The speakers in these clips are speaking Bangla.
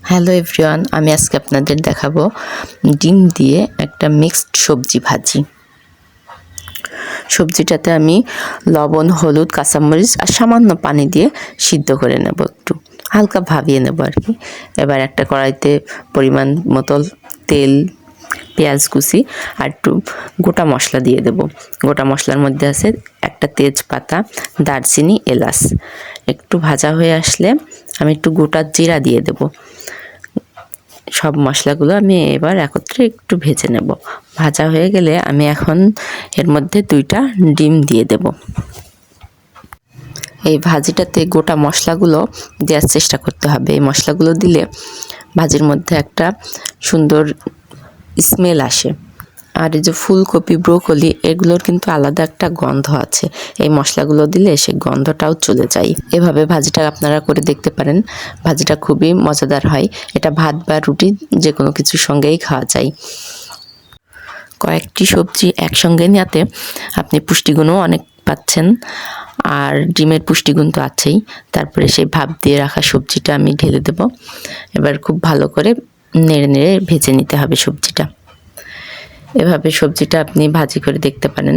হ্যালো এভরিওয়ান, আমি আজকে আপনাদের দেখাবো ডিম দিয়ে একটা মিক্সড সবজি ভাজি। সবজিটাতে আমি লবণ, হলুদ, কাঁচামরিচ আর সামান্য পানি দিয়ে সিদ্ধ করে নেব, একটু হালকা ভাবিয়ে নেব আর কি। এবার একটা কড়াইতে পরিমাণ মতো তেল, পেঁয়াজ কুচি আর একটু গোটা মশলা দিয়ে দেব। গোটা মশলার মধ্যে আছে একটা তেজপাতা, দারচিনি, এলাচ। একটু ভাজা হয়ে আসলে আমি একটু গোটা জিরা দিয়ে দেব। সব মশলাগুলো আমি এবার একত্রে একটু ভেজে নেব। ভাজা হয়ে গেলে আমি এখন এর মধ্যে 2টা ডিম দিয়ে দেব। এই ভাজিটাতে গোটা মশলাগুলো দেওয়ার চেষ্টা করতে হবে। এই মশলাগুলো দিলে ভাজির মধ্যে একটা সুন্দর স্মেল আসে। আর এই যে ফুলকপি, ব্রোকলি এগুলোর কিন্তু আলাদা একটা গন্ধ আছে, এই মশলাগুলো দিলে সেই গন্ধটাও চলে যায়। এভাবে ভাজিটা আপনারা করে দেখতে পারেন, ভাজিটা খুবই মজাদার হয়। এটা ভাত বা রুটি যে কোনো কিছুর সঙ্গেই খাওয়া যায়। কয়েকটি সবজি একসঙ্গে নেওয়াতে আপনি পুষ্টিগুণও অনেক পাচ্ছেন, আর ডিমের পুষ্টিগুণ তো আছেই। তারপরে সেই ভাপ দিয়ে রাখা সবজিটা আমি ঢেলে দেব। এবার খুব ভালো করে নেড়ে নেড়ে ভেজে নিতে হবে সবজিটা। এভাবে সবজিটা আপনি ভাজি করে দেখতে পারেন,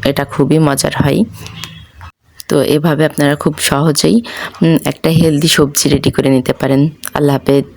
এটা খুবই মজার হয়। তো এভাবে আপনারা খুব সহজেই একটা হেলদি সবজি রেডি করে নিতে পারেন। আল্লাহ হাফেজ।